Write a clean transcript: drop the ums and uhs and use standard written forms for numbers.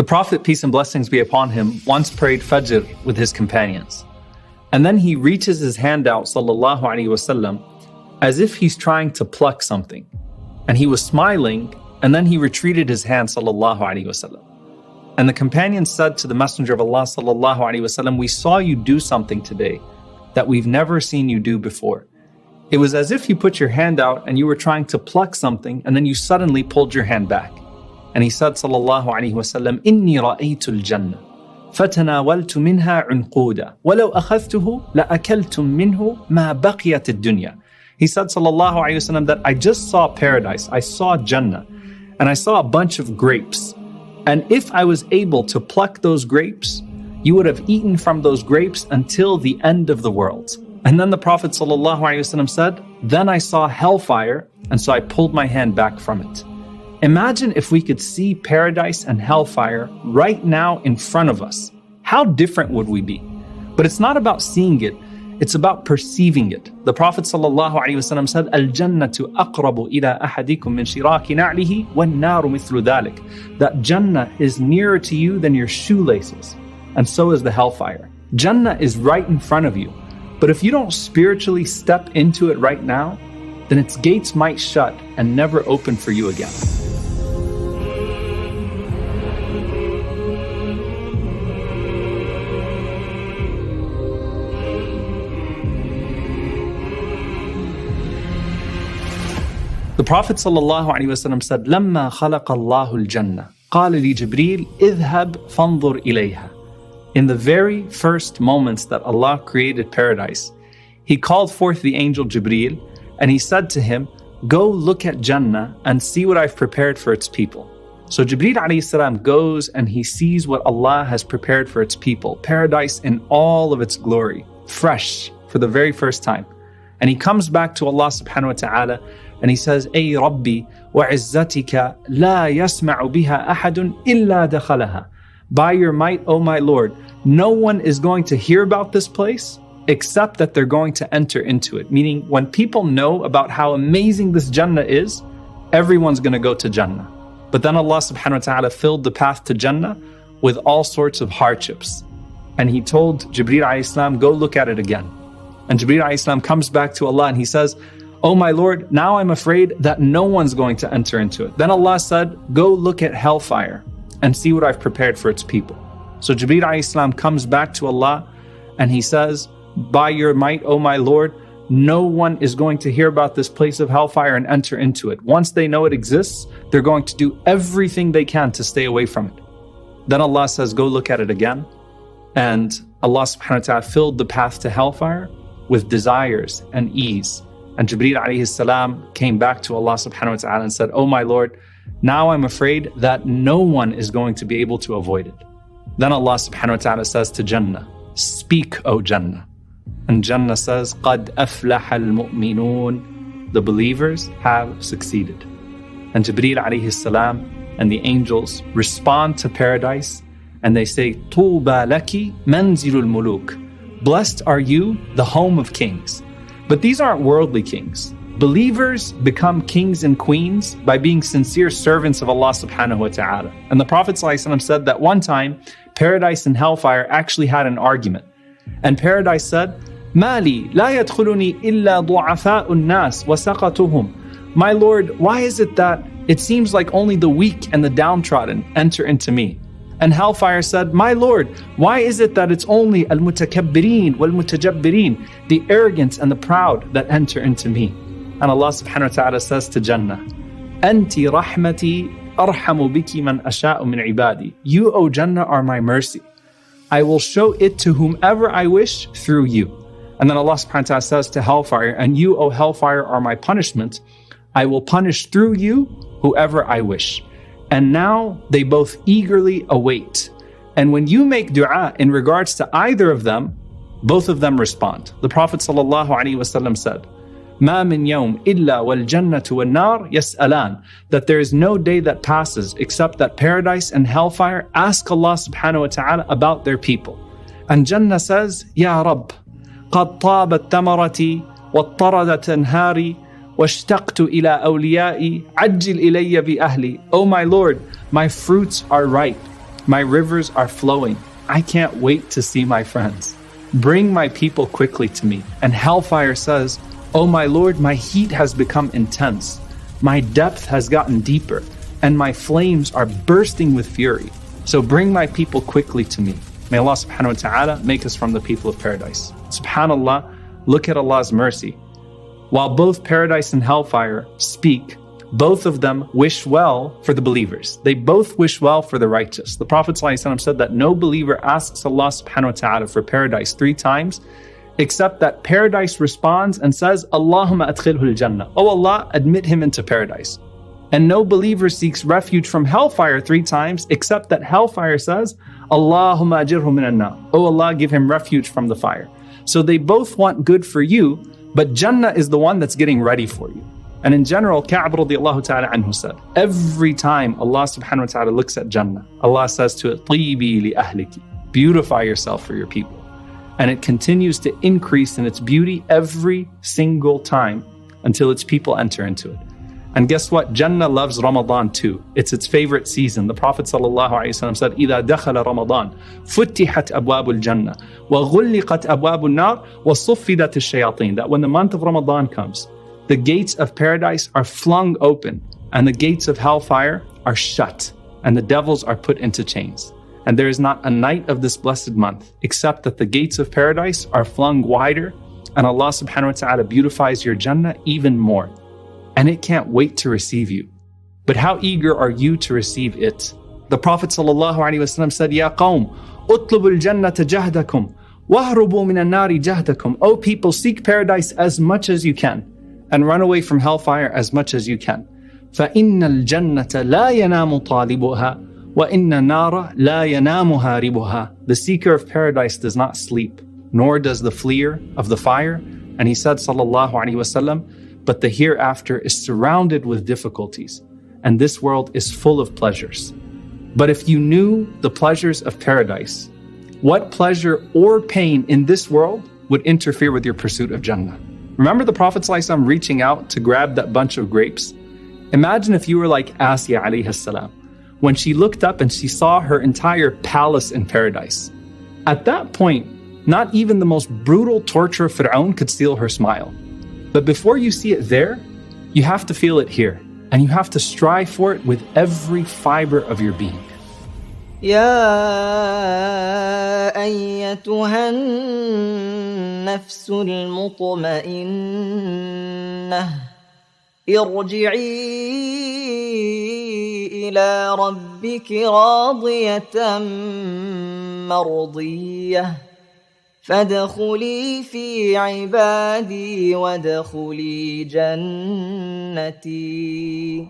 Prophet, peace and blessings be upon him, once prayed Fajr with his companions. And then he reaches his hand out, sallallahu alaihi wasallam, as if he's trying to pluck something. And he was smiling, and then he retreated his hand, sallallahu alaihi wasallam. And the companions said to the Messenger of Allah, sallallahu alaihi wasallam, we saw you do something today that we've never seen you do before. It was as if you put your hand out and you were trying to pluck something, and then you suddenly pulled your hand back. And he said, sallallahu alaihi wasallam, إِنِّي رَأَيْتُ الْجَنَّةِ فَتَنَاوَلْتُ مِنْهَا عُنْقُودًا وَلَوْ أَخَذْتُهُ لَأَكَلْتُم مِّنْهُ مَا بَقِيَتِ الدُّنْيَا. He said, sallallahu alaihi wasallam, that I just saw paradise, I saw Jannah, and I saw a bunch of grapes. And if I was able to pluck those grapes, you would have eaten from those grapes until the end of the world. And then the Prophet ﷺ said, then I saw hellfire, and so I pulled my hand back from it. Imagine if we could see paradise and hellfire right now in front of us. How different would we be? But it's not about seeing it, it's about perceiving it. The Prophet ﷺ said, Al-Jannatu aqrabu ila ahadikum min shiraki na'lihi wan-naru mithlu dhalik. That Jannah is nearer to you than your shoelaces. And so is the hellfire. Jannah is right in front of you. But if you don't spiritually step into it right now, then its gates might shut and never open for you again. The Prophet ﷺ said, لَمَّا خَلَقَ اللَّهُ الْجَنَّةِ قَالَ لِجِبْرِيلِ اذْهَبْ فَانظُرْ إِلَيْهَا. In the very first moments that Allah created paradise, He called forth the angel Jibreel, and He said to him, go look at Jannah and see what I've prepared for its people. So Jibreel alayhi salam goes and he sees what Allah has prepared for its people, paradise in all of its glory, fresh for the very first time. And he comes back to Allah subhanahu wa ta'ala and he says, Ay Rabbi wa izzatika la yasma'u biha ahadun illa dakhalaha. By your might, O my Lord, no one is going to hear about this place except that they're going to enter into it. Meaning, when people know about how amazing this Jannah is, everyone's going to go to Jannah. But then Allah subhanahu wa ta'ala filled the path to Jannah with all sorts of hardships. And He told Jibreel alayhi salam, go look at it again. And Jibreel alayhi salam comes back to Allah and he says, oh my Lord, now I'm afraid that no one's going to enter into it. Then Allah said, go look at hellfire and see what I've prepared for its people. So Jibreel alayhi salam comes back to Allah and he says, by your might, O my Lord, no one is going to hear about this place of hellfire and enter into it. Once they know it exists, they're going to do everything they can to stay away from it. Then Allah says, go look at it again. And Allah subhanahu wa ta'ala filled the path to hellfire with desires and ease. And Jibreel alayhi salam came back to Allah subhanahu wa ta'ala and said, oh my Lord, now I'm afraid that no one is going to be able to avoid it. Then Allah subhanahu wa ta'ala says to Jannah, speak, O Jannah. And Jannah says, قَدْ أَفْلَحَ الْمُؤْمِنُونَ. The believers have succeeded. And Jibreel alayhi salam and the angels respond to paradise and they say, طُوبَى لَكِ مَنْزِلُ الْمُلُوكِ. Blessed are you, the home of kings. But these aren't worldly kings. Believers become kings and queens by being sincere servants of Allah subhanahu wa ta'ala. And the Prophet ﷺ said that one time, paradise and hellfire actually had an argument. And paradise said, Mali la yadkhuluni illa du'afa'u an-nas wa saqatuhum. My Lord, why is it that it seems like only the weak and the downtrodden enter into me? And hellfire said, my Lord, why is it that it's only al-mutakabbirin wal-mutajabbirin, the arrogant and the proud, that enter into me? And Allah subhanahu wa ta'ala says to Jannah, Anti rahmati arhamu biki man asha'u min ibadi. You, O Jannah, are my mercy. I will show it to whomever I wish through you. And then Allah subhanahu wa ta'ala says to hellfire, and you, O hellfire, are my punishment. I will punish through you whoever I wish. And now they both eagerly await. And when you make dua in regards to either of them, both of them respond. The Prophet ﷺ said, مَا مِن يَوْمٍ إِلَّا وَالْجَنَّةُ وَالنَّارِ يَسْأَلَانِ. That there is no day that passes except that paradise and hellfire ask Allah subhanahu wa ta'ala about their people. And Jannah says, Ya Rabb, قَدْ طَابَتْ تَمَرَتِي وَاضْطَرَدَتْ أَنْهَارِي وَاشْتَقْتُ إِلَىٰ أَوْلِيَائِي عَجِّلْ إِلَيَّ بِأَهْلِي. O my Lord, my fruits are ripe, My rivers are flowing. I can't wait to see my friends. Bring my people quickly to me. And Hellfire says, "Oh my Lord, my heat has become intense. My depth has gotten deeper, and my flames are bursting with fury. So bring my people quickly to me." May Allah subhanahu wa ta'ala make us from the people of paradise. SubhanAllah, look at Allah's mercy. While both paradise and hellfire speak, both of them wish well for the believers. They both wish well for the righteous. The Prophet ﷺ said that no believer asks Allah subhanahu wa ta'ala for paradise 3 times, except that paradise responds and says, "Allahumma adkhilhu al-Jannah." Oh Allah, admit him into paradise. And no believer seeks refuge from hellfire 3 times, except that hellfire says, "Allahumma ajirhu min an-nar." Oh Allah, give him refuge from the fire. So they both want good for you, but Jannah is the one that's getting ready for you. And in general, Ka'b radiallahu ta'ala anhu said, every time Allah subhanahu wa ta'ala looks at Jannah, Allah says to it, "Tibi li ahliki," beautify yourself for your people. And it continues to increase in its beauty every single time until its people enter into it. And guess what? Jannah loves Ramadan too. It's its favorite season. The Prophet ﷺ said, إِذَا دَخَلَ رَمَضَانَ فُتِحَتْ أَبْوَابُ الْجَنَّةِ وَغُلِّقَتْ أَبْوَابُ النَّارِ وَصُفِّدَتِ الشَّيَاطِينَ. That when the month of Ramadan comes, the gates of paradise are flung open and the gates of hellfire are shut and the devils are put into chains. And there is not a night of this blessed month except that the gates of paradise are flung wider and Allah subhanahu wa ta'ala beautifies your Jannah even more. And it can't wait to receive you. But how eager are you to receive it? The Prophet ﷺ said, "Ya qawm, utlubu al-jannata jahdakum, wahrubu min an-nari jahdakum." O people, seek paradise as much as you can, and run away from hellfire as much as you can. فَإِنَّ الْجَنَّةَ لَا يَنَامُ طَالِبُهَا وَإِنَّ النَّارَ لَا يَنَامُ هَارِبُهَا. The seeker of paradise does not sleep, nor does the fleer of the fire. And he said, sallallahu alaihi wasallam, but the hereafter is surrounded with difficulties, and this world is full of pleasures. But if you knew the pleasures of paradise, what pleasure or pain in this world would interfere with your pursuit of Jannah? Remember the Prophet ﷺ reaching out to grab that bunch of grapes? Imagine if you were like Asya alayhi salam, when she looked up and she saw her entire palace in paradise. At that point, not even the most brutal torture of Fir'aun could steal her smile. But before you see it there, you have to feel it here, and you have to strive for it with every fiber of your being. يا أيتها النفس المطمئنة ارجعي إلى ربك راضية مرضية فادخلي في عبادي وادخلي جنتي.